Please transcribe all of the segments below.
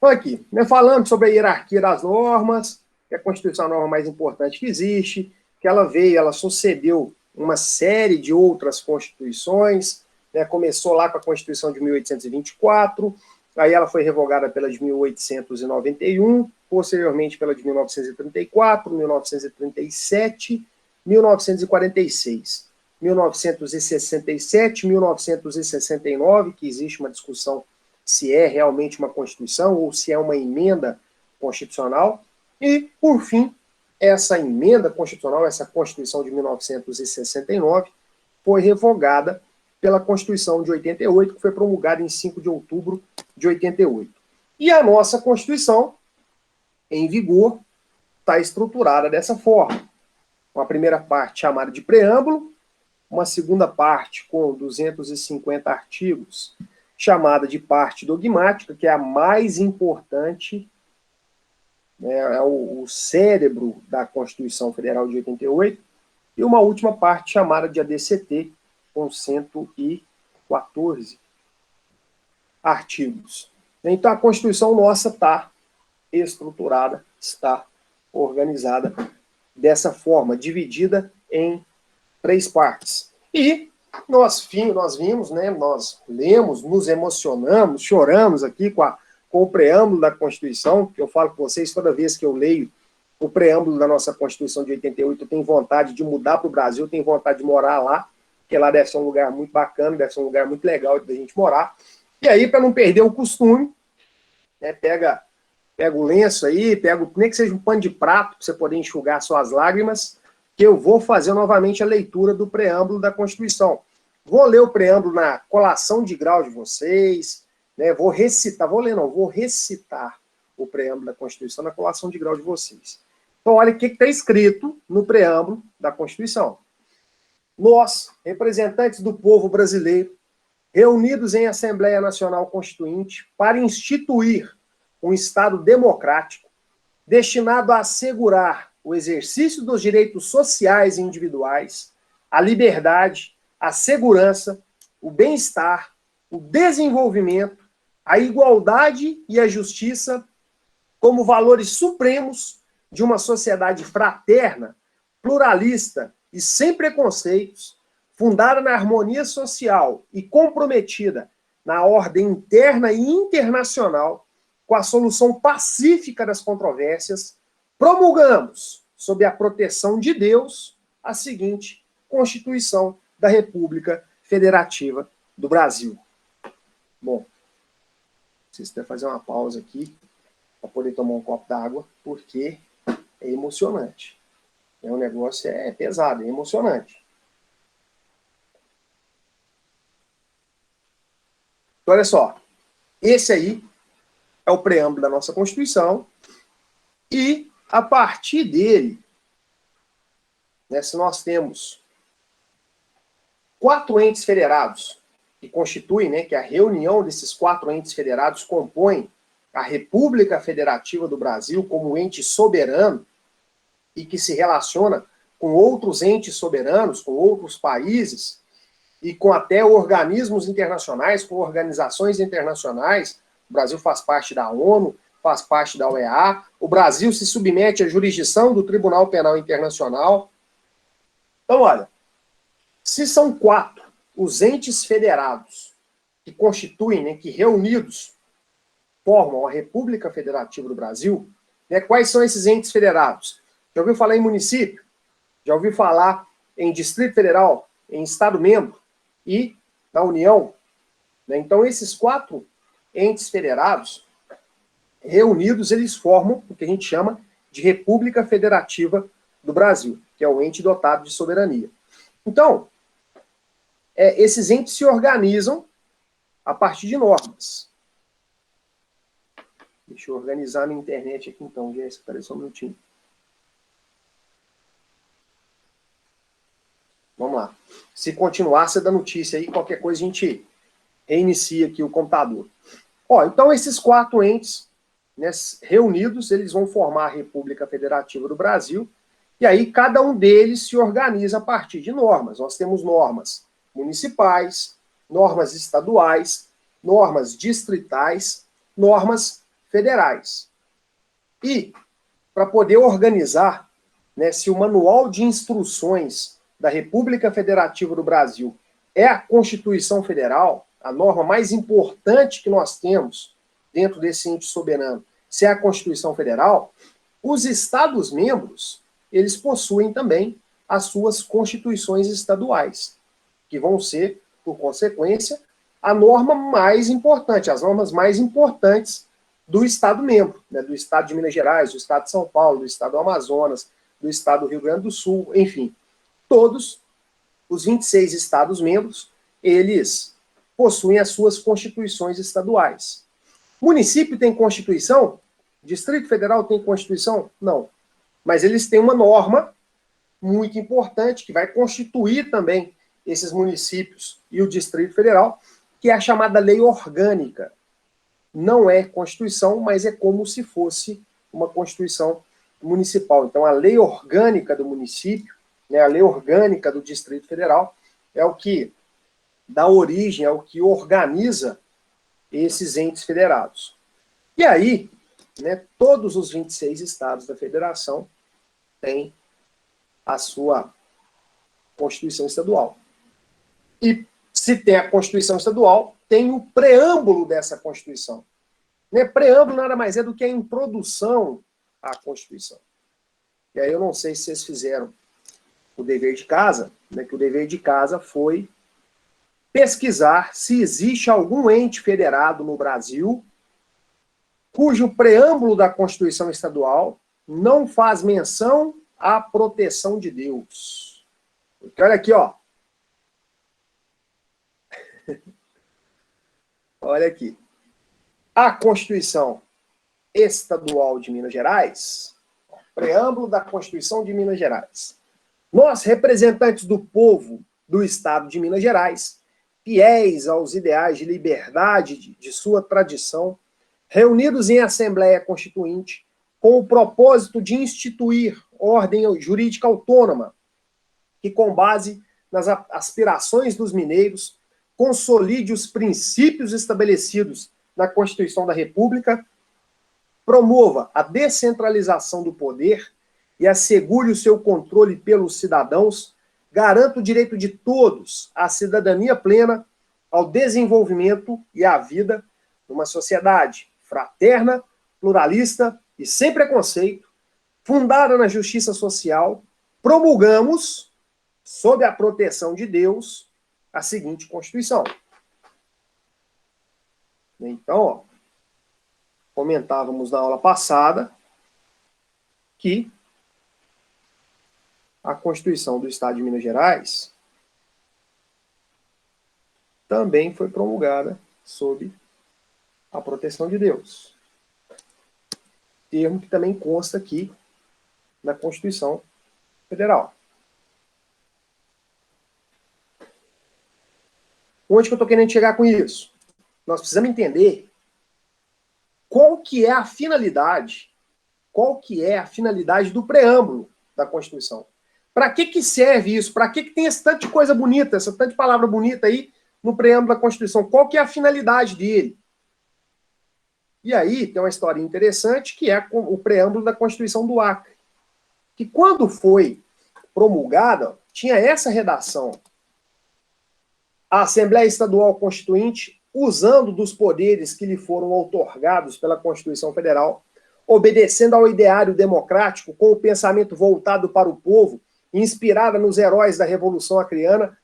Então, aqui, né, falando sobre a hierarquia das normas, que a Constituição é a norma mais importante que existe, que ela sucedeu uma série de outras constituições, né, começou lá com a Constituição de 1824, aí ela foi revogada pela de 1891, posteriormente pela de 1934, 1937, 1946, 1967, 1969, que existe uma discussão se é realmente uma Constituição ou se é uma emenda constitucional, e, por fim, essa emenda constitucional, essa Constituição de 1969, foi revogada pela Constituição de 88, que foi promulgada em 5 de outubro de 88. E a nossa Constituição, em vigor, está estruturada dessa forma. Uma primeira parte chamada de preâmbulo, uma segunda parte com 250 artigos, chamada de parte dogmática, que é a mais importante, né, é o cérebro da Constituição Federal de 88, e uma última parte chamada de ADCT, com 114 artigos. Então a Constituição nossa está estruturada, está organizada dessa forma, dividida em 3 partes. E nós vimos, né, nós lemos, nos emocionamos, choramos aqui com o preâmbulo da Constituição, que eu falo com vocês toda vez que eu leio o preâmbulo da nossa Constituição de 88, eu tenho vontade de mudar para o Brasil, eu tenho vontade de morar lá, porque lá deve ser um lugar muito bacana, deve ser um lugar muito legal da gente morar. E aí, para não perder o costume, né, pega o lenço aí, nem que seja um pano de prato, para você poder enxugar suas lágrimas, que eu vou fazer novamente a leitura do preâmbulo da Constituição. Vou ler o preâmbulo na colação de grau de vocês, né, vou recitar o preâmbulo da Constituição na colação de grau de vocês. Então, olha o que está escrito no preâmbulo da Constituição. Nós, representantes do povo brasileiro, reunidos em Assembleia Nacional Constituinte para instituir um Estado democrático destinado a assegurar o exercício dos direitos sociais e individuais, a liberdade, a segurança, o bem-estar, o desenvolvimento, a igualdade e a justiça como valores supremos de uma sociedade fraterna, pluralista e sem preconceitos, fundada na harmonia social e comprometida na ordem interna e internacional com a solução pacífica das controvérsias, promulgamos, sob a proteção de Deus, a seguinte Constituição da República Federativa do Brasil. Bom, vocês devem fazer uma pausa aqui para poder tomar um copo d'água, porque é emocionante. O negócio é pesado, é emocionante. Então, olha só, esse aí é o preâmbulo da nossa Constituição, e a partir dele, né, se nós temos 4 entes federados que constituem, né, que a reunião desses 4 entes federados compõe a República Federativa do Brasil como ente soberano e que se relaciona com outros entes soberanos, com outros países e com até organismos internacionais, com organizações internacionais. O Brasil faz parte da ONU, faz parte da OEA, o Brasil se submete à jurisdição do Tribunal Penal Internacional. Então, olha, se são 4 os entes federados que constituem, né, que reunidos formam a República Federativa do Brasil, né, quais são esses entes federados? Já ouviu falar em município? Já ouviu falar em Distrito Federal, em Estado-membro e na União? Né? Então, esses 4 entes federados, reunidos, eles formam o que a gente chama de República Federativa do Brasil, que é o ente dotado de soberania. Então, esses entes se organizam a partir de normas. Deixa eu organizar minha internet aqui então, Jéssica, espera só um minutinho. Vamos lá. Se continuar, você dá notícia aí, qualquer coisa a gente reinicia aqui o computador. Ó, então esses 4 entes, né, reunidos, eles vão formar a República Federativa do Brasil, e aí cada um deles se organiza a partir de normas. Nós temos normas municipais, normas estaduais, normas distritais, normas federais. E, para poder organizar, né, se o Manual de Instruções da República Federativa do Brasil é a Constituição Federal, a norma mais importante que nós temos dentro desse ente soberano, se é a Constituição Federal, os Estados-membros, eles possuem também as suas constituições estaduais, que vão ser, por consequência, a norma mais importante, as normas mais importantes do Estado-membro, né, do Estado de Minas Gerais, do Estado de São Paulo, do Estado do Amazonas, do Estado do Rio Grande do Sul, enfim. Todos os 26 Estados-membros, eles possuem as suas constituições estaduais. Município tem Constituição? Distrito Federal tem Constituição? Não. Mas eles têm uma norma muito importante que vai constituir também esses municípios e o Distrito Federal, que é a chamada Lei Orgânica. Não é Constituição, mas é como se fosse uma Constituição municipal. Então, a Lei Orgânica do município, né, a Lei Orgânica do Distrito Federal, é o que dá origem, é o que organiza esses entes federados. E aí, né, todos os 26 estados da federação têm a sua Constituição estadual. E se tem a Constituição estadual, tem o preâmbulo dessa Constituição. Né? Preâmbulo nada mais é do que a introdução à Constituição. E aí eu não sei se vocês fizeram o dever de casa, né, que o dever de casa foi pesquisar se existe algum ente federado no Brasil cujo preâmbulo da Constituição estadual não faz menção à proteção de Deus. Porque olha aqui, ó. Olha aqui. A Constituição Estadual de Minas Gerais, preâmbulo da Constituição de Minas Gerais. Nós, representantes do povo do Estado de Minas Gerais, fiéis aos ideais de liberdade de sua tradição, reunidos em Assembleia Constituinte, com o propósito de instituir ordem jurídica autônoma, que, com base nas aspirações dos mineiros, consolide os princípios estabelecidos na Constituição da República, promova a descentralização do poder e assegure o seu controle pelos cidadãos, garanta o direito de todos à cidadania plena, ao desenvolvimento e à vida numa sociedade fraterna, pluralista e sem preconceito, fundada na justiça social, promulgamos, sob a proteção de Deus, a seguinte Constituição. Então, ó, comentávamos na aula passada que a Constituição do Estado de Minas Gerais também foi promulgada sob a proteção de Deus. Termo que também consta aqui na Constituição Federal. Onde que eu estou querendo chegar com isso? Nós precisamos entender qual que é a finalidade do preâmbulo da Constituição. Para que serve isso? Para que tem esse tanto de coisa bonita, essa tanto de palavra bonita aí no preâmbulo da Constituição? Qual que é a finalidade dele? E aí tem uma história interessante que é o preâmbulo da Constituição do Acre, que quando foi promulgada, tinha essa redação: a Assembleia Estadual Constituinte, usando dos poderes que lhe foram outorgados pela Constituição Federal, obedecendo ao ideário democrático, com o pensamento voltado para o povo, inspirada nos heróis da Revolução Acreana,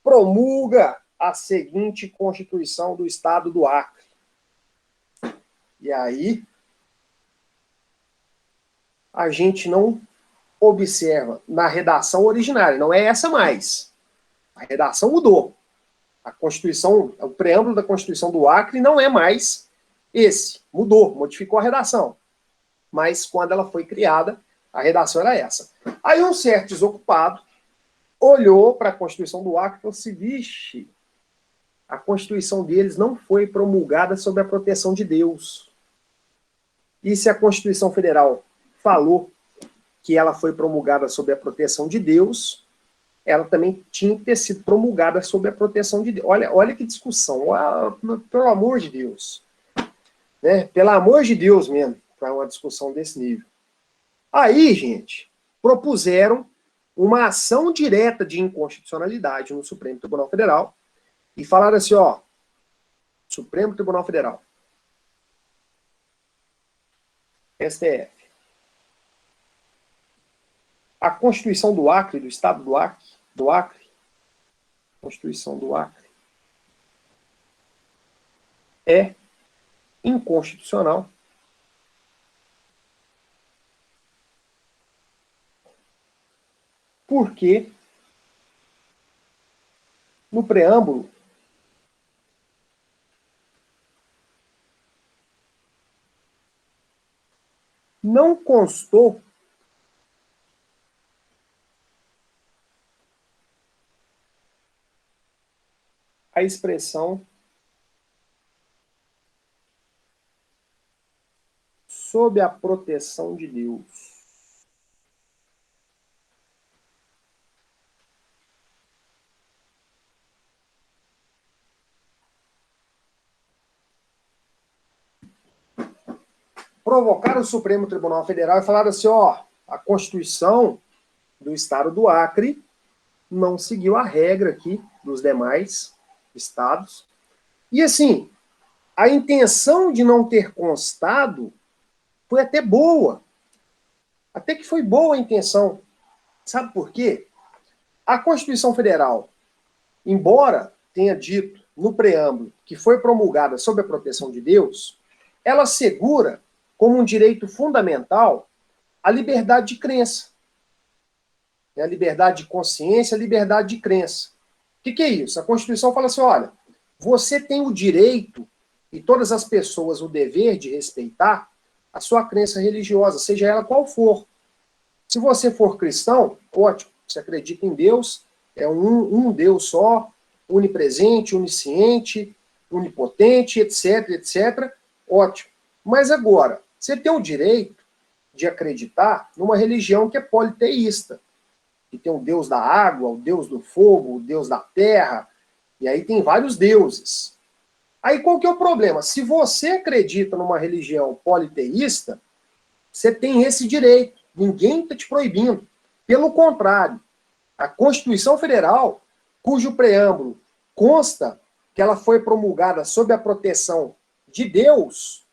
promulga a seguinte Constituição do Estado do Acre. E aí, a gente não observa na redação originária, não é essa mais. A redação mudou. A Constituição, o preâmbulo da Constituição do Acre não é mais esse. Mudou, modificou a redação. Mas quando ela foi criada, a redação era essa. Aí um certo desocupado olhou para a Constituição do Acre e falou assim: vixe, a Constituição deles não foi promulgada sob a proteção de Deus. E se a Constituição Federal falou que ela foi promulgada sob a proteção de Deus, ela também tinha que ter sido promulgada sob a proteção de Deus. Olha que discussão, pelo amor de Deus. Né? Pelo amor de Deus mesmo, para uma discussão desse nível. Aí, gente, propuseram uma ação direta de inconstitucionalidade no Supremo Tribunal Federal e falaram assim, ó, Supremo Tribunal Federal, STF, a Constituição do Acre, do Estado do Acre, Constituição do Acre, é inconstitucional porque no preâmbulo não constou a expressão sob a proteção de Deus. Provocaram o Supremo Tribunal Federal e falaram assim, ó, a Constituição do Estado do Acre não seguiu a regra aqui dos demais estados. E assim, a intenção de não ter constado foi até boa. Até que foi boa a intenção. Sabe por quê? A Constituição Federal, embora tenha dito no preâmbulo que foi promulgada sob a proteção de Deus, ela assegura como um direito fundamental a liberdade de crença. A liberdade de consciência, a liberdade de crença. O que é isso? A Constituição fala assim, olha, você tem o direito, e todas as pessoas o dever de respeitar a sua crença religiosa, seja ela qual for. Se você for cristão, ótimo, você acredita em Deus, é um Deus só, onipresente, onisciente, onipotente, etc, etc, ótimo. Mas agora, você tem o direito de acreditar numa religião que é politeísta, que tem o Deus da água, o Deus do fogo, o Deus da terra, e aí tem vários deuses. Aí qual que é o problema? Se você acredita numa religião politeísta, você tem esse direito. Ninguém está te proibindo. Pelo contrário, a Constituição Federal, cujo preâmbulo consta que ela foi promulgada sob a proteção de Deus,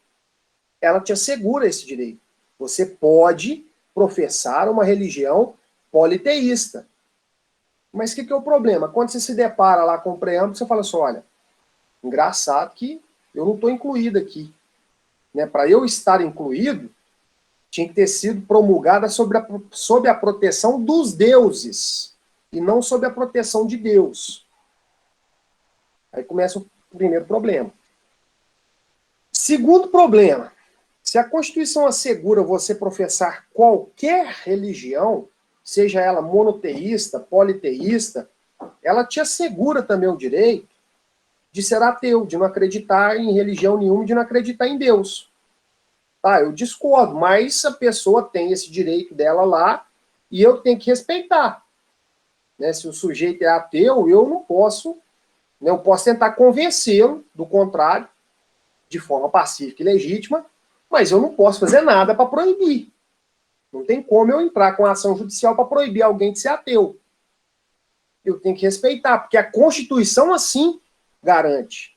ela te assegura esse direito. Você pode professar uma religião politeísta. Mas o que é o problema? Quando você se depara lá com o preâmbulo, você fala assim, olha, engraçado que eu não estou incluído aqui. Né? Para eu estar incluído, tinha que ter sido promulgada sob a proteção dos deuses, e não sob a proteção de Deus. Aí começa o primeiro problema. Segundo problema, se a Constituição assegura você professar qualquer religião, seja ela monoteísta, politeísta, ela te assegura também o direito de ser ateu, de não acreditar em religião nenhuma, de não acreditar em Deus. Tá, eu discordo, mas a pessoa tem esse direito dela lá e eu tenho que respeitar. Né? Se o sujeito é ateu, eu não posso, né, eu posso tentar convencê-lo do contrário, de forma pacífica e legítima, mas eu não posso fazer nada para proibir. Não tem como eu entrar com ação judicial para proibir alguém de ser ateu. Eu tenho que respeitar, porque a Constituição assim garante.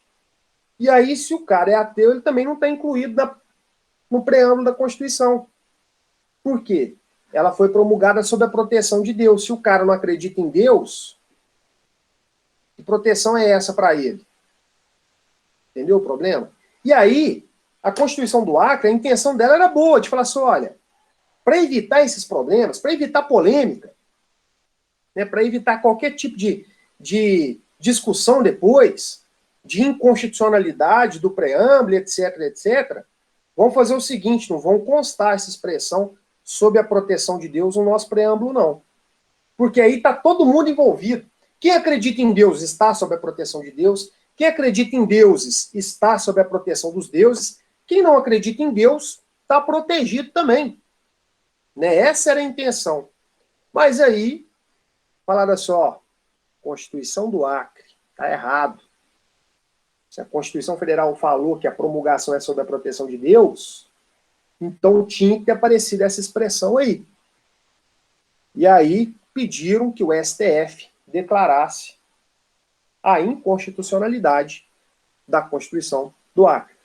E aí, se o cara é ateu, ele também não está incluído no preâmbulo da Constituição. Por quê? Ela foi promulgada sob a proteção de Deus. Se o cara não acredita em Deus, que proteção é essa para ele? Entendeu o problema? E aí, a Constituição do Acre, a intenção dela era boa, de falar assim, olha, para evitar esses problemas, para evitar polêmica, né, para evitar qualquer tipo de discussão depois, de inconstitucionalidade do preâmbulo, etc, etc, vamos fazer o seguinte, não vão constar essa expressão sob a proteção de Deus no nosso preâmbulo, não. Porque aí está todo mundo envolvido. Quem acredita em Deus está sob a proteção de Deus. Quem acredita em deuses está sob a proteção dos deuses. Quem não acredita em Deus está protegido também. Né? Essa era a intenção. Mas aí, falaram só, Constituição do Acre, está errado. Se a Constituição Federal falou que a promulgação é sob a proteção de Deus, então tinha que ter aparecido essa expressão aí. E aí pediram que o STF declarasse a inconstitucionalidade da Constituição do Acre.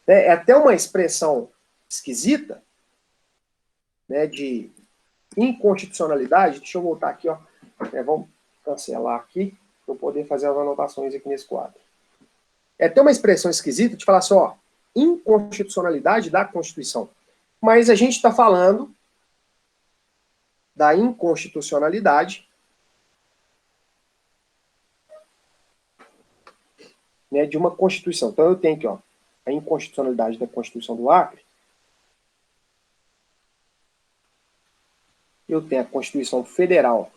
É até uma expressão esquisita, né, de inconstitucionalidade. Deixa eu voltar aqui, ó. Vamos cancelar aqui, para eu poder fazer as anotações aqui nesse quadro. É até uma expressão esquisita de falar assim, ó, inconstitucionalidade da Constituição. Mas a gente está falando da inconstitucionalidade, né, de uma Constituição. Então eu tenho aqui, ó, a inconstitucionalidade da Constituição do Acre. Eu tenho a Constituição Federal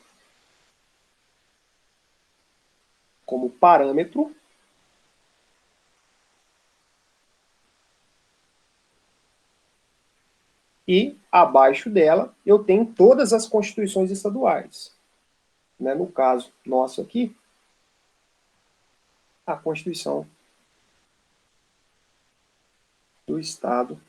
como parâmetro. E abaixo dela eu tenho todas as constituições estaduais. Né? No caso nosso aqui, a Constituição do Estado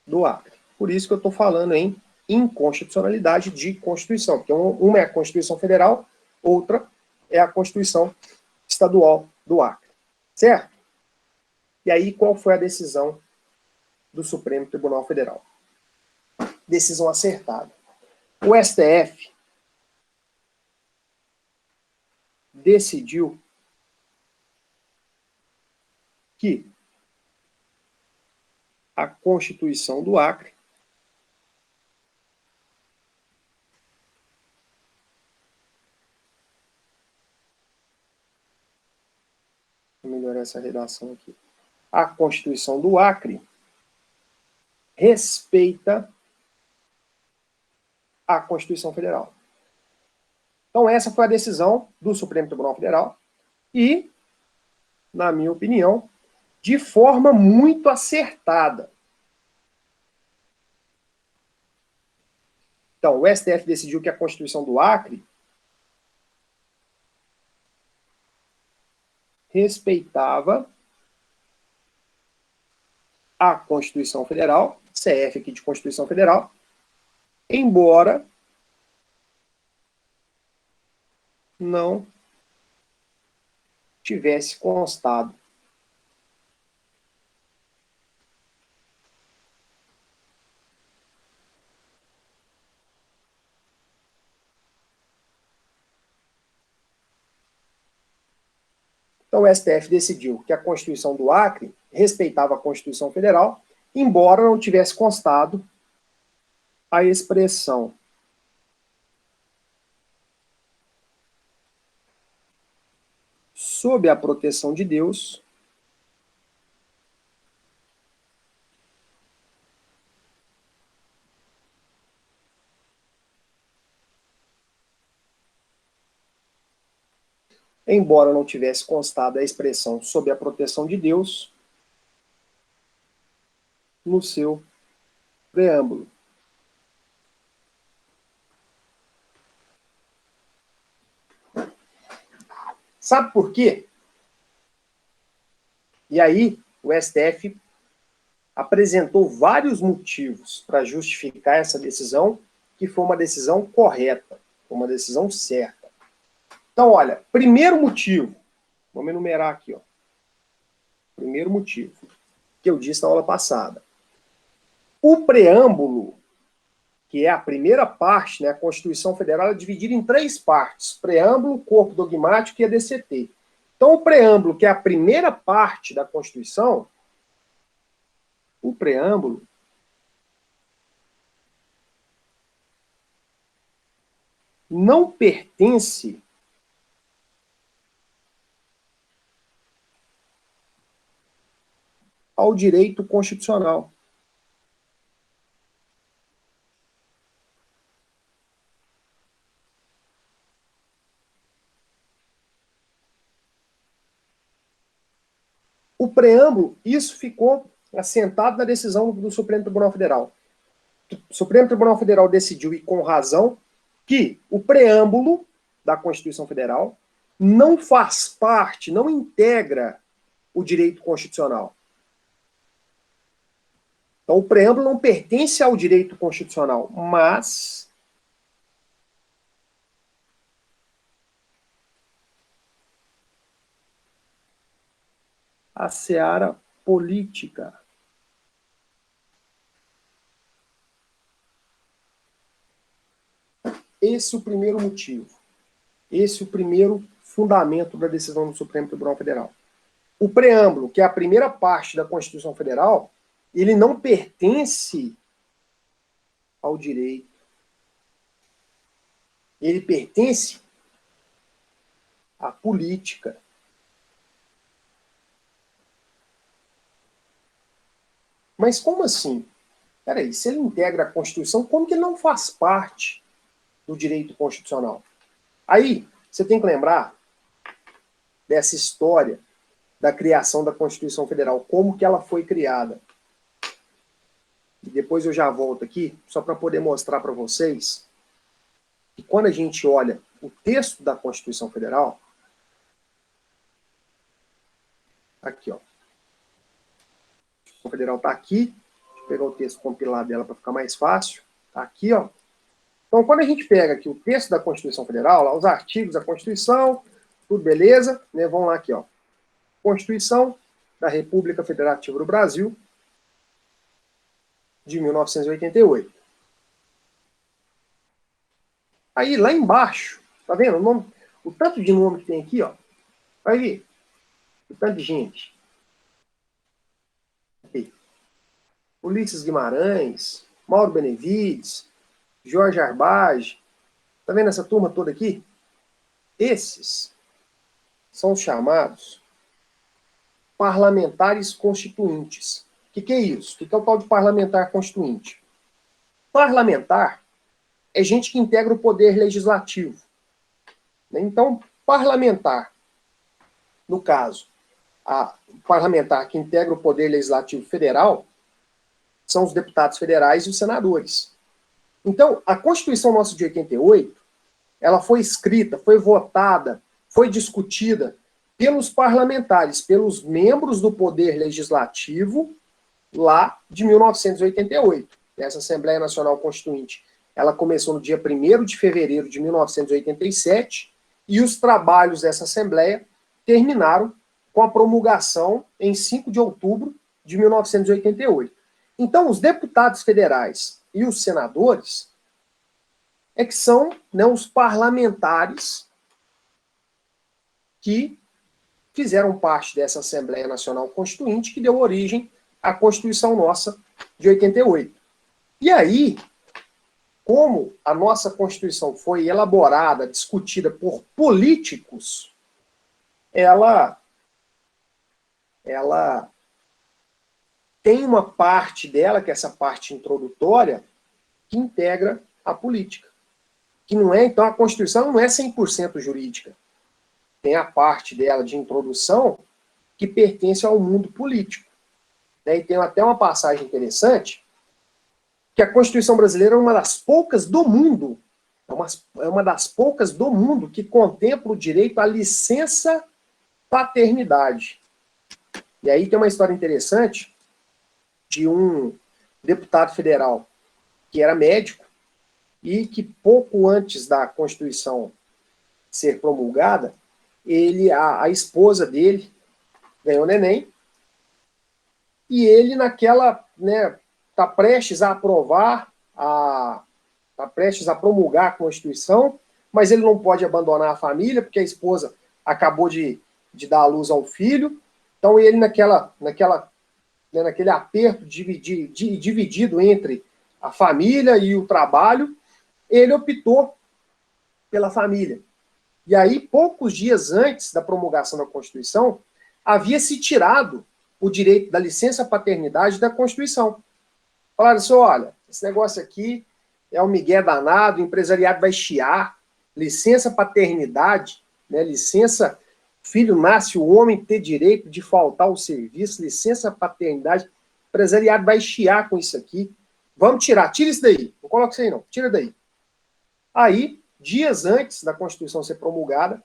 do Acre. Por isso que eu estou falando em inconstitucionalidade de Constituição, porque uma é a Constituição Federal, outra é a Constituição Estadual do Acre. Certo? E aí, qual foi a decisão do Supremo Tribunal Federal? Decisão acertada. O STF decidiu que a Constituição do Acre vou melhorar essa redação aqui. A Constituição do Acre respeita a Constituição Federal. Então essa foi a decisão do Supremo Tribunal Federal e, na minha opinião, de forma muito acertada. Então, o STF decidiu que a Constituição do Acre respeitava a Constituição Federal, CF aqui de Constituição Federal, embora não tivesse constado Então o STF decidiu que a Constituição do Acre respeitava a Constituição Federal, embora não tivesse constado a expressão sob a proteção de Deus, embora não tivesse constado a expressão sob a proteção de Deus no seu preâmbulo. Sabe por quê? E aí, o STF apresentou vários motivos para justificar essa decisão, que foi uma decisão correta, uma decisão certa. Então, olha, primeiro motivo, vamos enumerar aqui, ó. Primeiro motivo, que eu disse na aula passada. O preâmbulo, que é a primeira parte, né, a Constituição Federal é dividida em 3 partes: preâmbulo, corpo dogmático e a DCT. Então, o preâmbulo, que é a primeira parte da Constituição, o preâmbulo não pertence ao direito constitucional. O preâmbulo, isso ficou assentado na decisão do Supremo Tribunal Federal. O Supremo Tribunal Federal decidiu, e com razão, que o preâmbulo da Constituição Federal não faz parte, não integra o direito constitucional. Então, o preâmbulo não pertence ao direito constitucional, mas a seara política. Esse é o primeiro motivo. Esse é o primeiro fundamento da decisão do Supremo Tribunal Federal. O preâmbulo, que é a primeira parte da Constituição Federal, ele não pertence ao direito. Ele pertence à política. Mas como assim? Peraí, se ele integra a Constituição, como que ele não faz parte do direito constitucional? Aí, você tem que lembrar dessa história da criação da Constituição Federal, como que ela foi criada. E depois eu já volto aqui, só para poder mostrar para vocês que quando a gente olha o texto da Constituição Federal, aqui, ó. A Constituição Federal está aqui, deixa eu pegar o texto compilado dela para ficar mais fácil, está aqui, ó. Então, quando a gente pega aqui o texto da Constituição Federal, lá os artigos da Constituição, tudo beleza, né? Vamos lá aqui, ó. Constituição da República Federativa do Brasil, de 1988. Aí, lá embaixo, tá vendo? O tanto de nome que tem aqui, ó. Vai ver. O tanto de gente. Aqui. Ulisses Guimarães, Mauro Benevides, Jorge Arbage. Tá vendo essa turma toda aqui? Esses são os chamados parlamentares constituintes. O que é isso? O que é o tal de parlamentar constituinte? Parlamentar é gente que integra o poder legislativo. Então, parlamentar, no caso, o parlamentar que integra o poder legislativo federal, são os deputados federais e os senadores. Então, a Constituição nossa de 88, ela foi escrita, foi votada, foi discutida pelos parlamentares, pelos membros do Poder Legislativo, lá de 1988. Essa Assembleia Nacional Constituinte, ela começou no dia 1º de fevereiro de 1987, e os trabalhos dessa Assembleia terminaram com a promulgação em 5 de outubro de 1988. Então, os deputados federais e os senadores é que são, né, os parlamentares que fizeram parte dessa Assembleia Nacional Constituinte que deu origem à Constituição nossa de 88. E aí, como a nossa Constituição foi elaborada, discutida por políticos, ela tem uma parte dela, que é essa parte introdutória, que integra a política. Que não é, então, a Constituição não é 100% jurídica. Tem a parte dela de introdução que pertence ao mundo político. E tem até uma passagem interessante, que a Constituição brasileira é uma das poucas do mundo, é uma das poucas do mundo que contempla o direito à licença paternidade. E aí tem uma história interessante de um deputado federal que era médico e que pouco antes da Constituição ser promulgada, a esposa dele ganhou neném e ele naquela, né, está prestes a aprovar, está prestes a promulgar a Constituição, mas ele não pode abandonar a família porque a esposa acabou de dar à luz a um filho. Então ele naquele aperto dividido entre a família e o trabalho, ele optou pela família. E aí, poucos dias antes da promulgação da Constituição, havia se tirado o direito da licença paternidade da Constituição. Falaram assim, olha, esse negócio aqui é um migué danado, o empresariado vai chiar, licença paternidade, né, licença, filho nasce, o homem ter direito de faltar ao serviço, licença paternidade, o empresariado vai chiar com isso aqui, vamos tirar, tira isso daí, não coloca isso aí não, tira daí. Aí, dias antes da Constituição ser promulgada,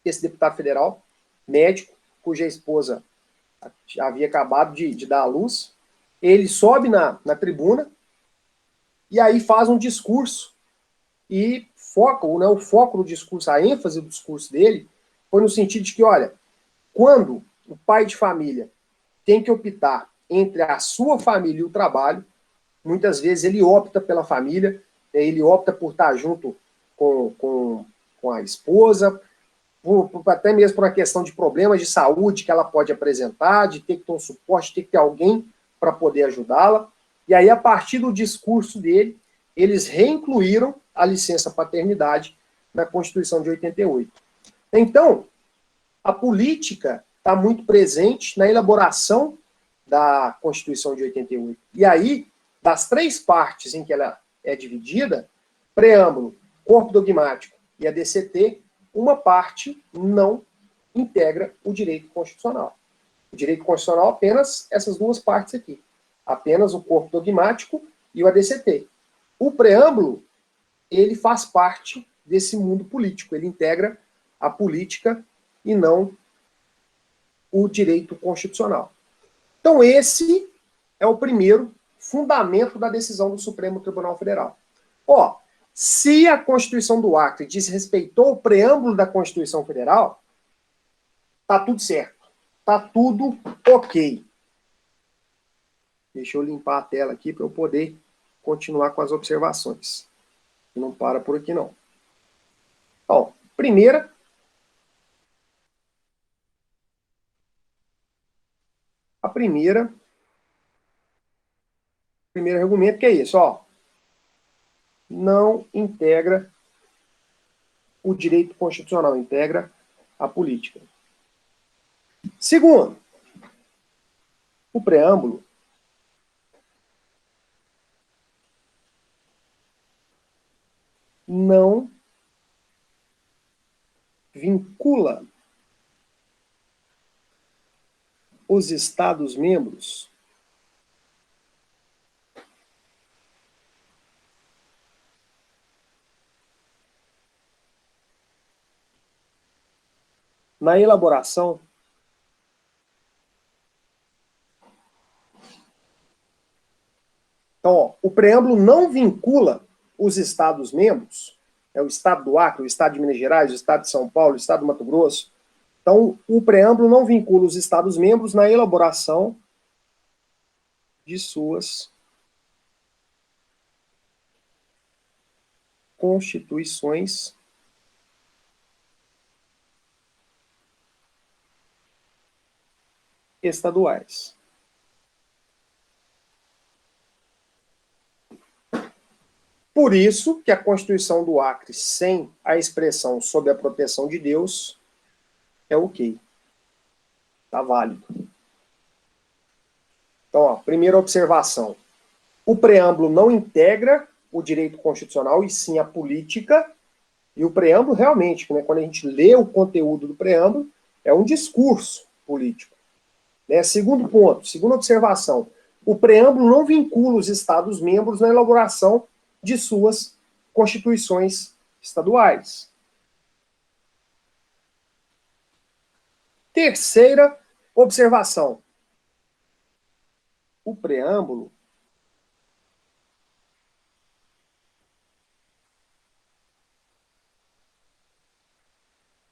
esse deputado federal, médico, cuja esposa havia acabado de dar à luz. Ele sobe na tribuna e aí faz um discurso e foca, né, o foco do discurso, a ênfase do discurso dele foi no sentido de que, olha, quando o pai de família tem que optar entre a sua família e o trabalho, muitas vezes ele opta pela família, ele opta por estar junto com a esposa, até mesmo por uma questão de problemas de saúde que ela pode apresentar, de ter que ter um suporte, de ter que ter alguém para poder ajudá-la. E aí, a partir do discurso dele, eles reincluíram a licença paternidade na Constituição de 88. Então, a política está muito presente na elaboração da Constituição de 88. E aí, das três partes em que ela é dividida, preâmbulo, corpo dogmático e a DCT, uma parte não integra o direito constitucional. O direito constitucional apenas essas duas partes aqui. Apenas o corpo dogmático e o ADCT. O preâmbulo, ele faz parte desse mundo político. Ele integra a política e não o direito constitucional. Então, esse é o primeiro fundamento da decisão do Supremo Tribunal Federal. Ó, se a Constituição do Acre desrespeitou o preâmbulo da Constituição Federal, tá tudo certo. Tá tudo ok. Deixa eu limpar a tela aqui para eu poder continuar com as observações. Não para por aqui, não. Bom, primeiro argumento que é isso, ó. Não integra o direito constitucional, integra a política. Segundo, o preâmbulo não vincula os Estados-membros na elaboração Então, ó, o preâmbulo não vincula os Estados-membros, é o Estado do Acre, o Estado de Minas Gerais, o Estado de São Paulo, o Estado do Mato Grosso. Então, o preâmbulo não vincula os Estados-membros na elaboração de suas constituições estaduais. Por isso que a Constituição do Acre, sem a expressão sob a proteção de Deus, é ok. Está válido. Então, ó, primeira observação. O preâmbulo não integra o direito constitucional, e sim a política. E o preâmbulo, realmente, né, quando a gente lê o conteúdo do preâmbulo, é um discurso político. Né? Segundo ponto, segunda observação. O preâmbulo não vincula os Estados-membros na elaboração de suas constituições estaduais. Terceira observação. O preâmbulo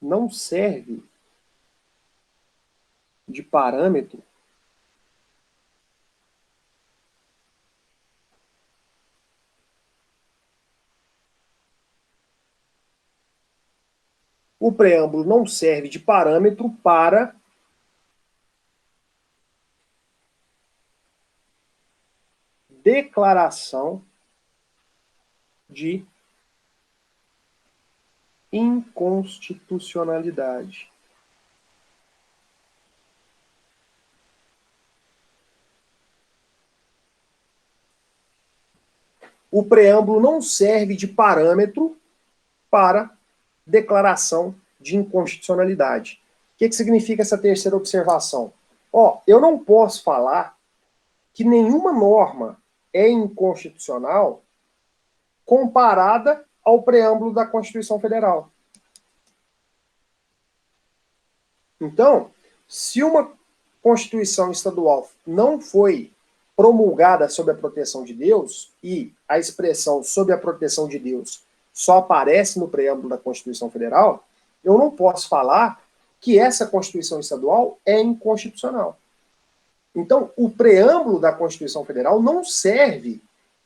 não serve de parâmetro o preâmbulo não serve de parâmetro para declaração de inconstitucionalidade. O preâmbulo não serve de parâmetro para declaração de inconstitucionalidade. O que significa essa terceira observação? Ó, eu não posso falar que nenhuma norma é inconstitucional comparada ao preâmbulo da Constituição Federal. Então, se uma Constituição estadual não foi promulgada sob a proteção de Deus, e a expressão sob a proteção de Deus só aparece no preâmbulo da Constituição Federal, eu não posso falar que essa Constituição estadual é inconstitucional. Então, o preâmbulo da Constituição Federal não serve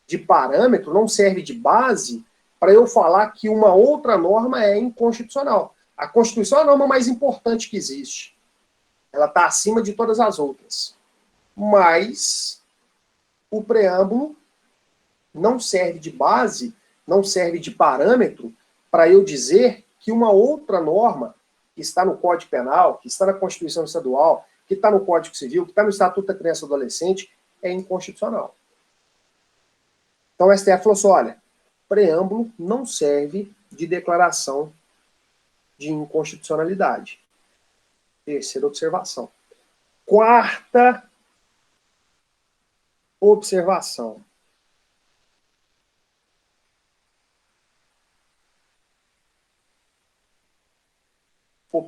de parâmetro, não serve de base para eu falar que uma outra norma é inconstitucional. A Constituição é a norma mais importante que existe. Ela está acima de todas as outras. Mas o preâmbulo não serve de base, não serve de parâmetro para eu dizer que uma outra norma que está no Código Penal, que está na Constituição Estadual, que está no Código Civil, que está no Estatuto da Criança e do Adolescente, é inconstitucional. Então o STF falou assim, olha, preâmbulo não serve de declaração de inconstitucionalidade. Terceira observação. Quarta observação. O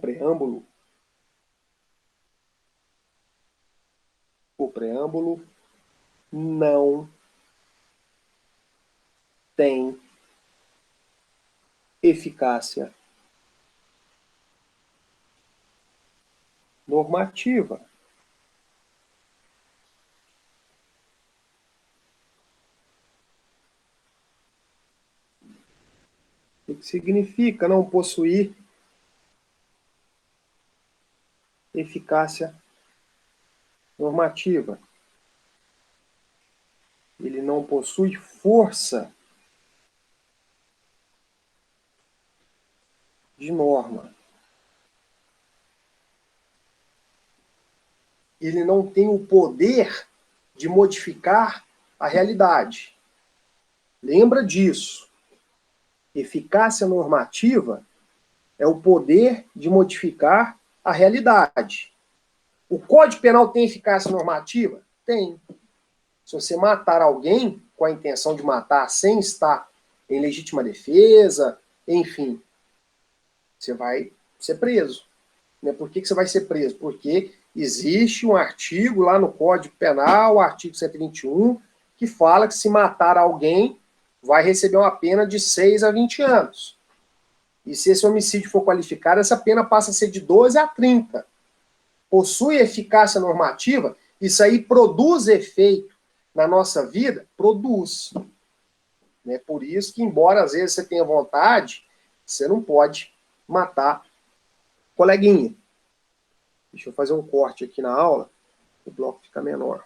preâmbulo não tem eficácia normativa. O que significa não possuir eficácia normativa? Ele não possui força de norma. Ele não tem o poder de modificar a realidade. Lembra disso. Eficácia normativa é o poder de modificar a realidade. O Código Penal tem eficácia normativa? Tem. Se você matar alguém com a intenção de matar sem estar em legítima defesa, enfim, você vai ser preso. Por que você vai ser preso? Porque existe um artigo lá no Código Penal, o artigo 121, que fala que se matar alguém vai receber uma pena de 6 a 20 anos. E se esse homicídio for qualificado, essa pena passa a ser de 12 a 30. Possui eficácia normativa? Isso aí produz efeito na nossa vida? Produz. Por isso que, embora às vezes você tenha vontade, você não pode matar coleguinha. Deixa eu fazer um corte aqui na aula, o bloco fica menor.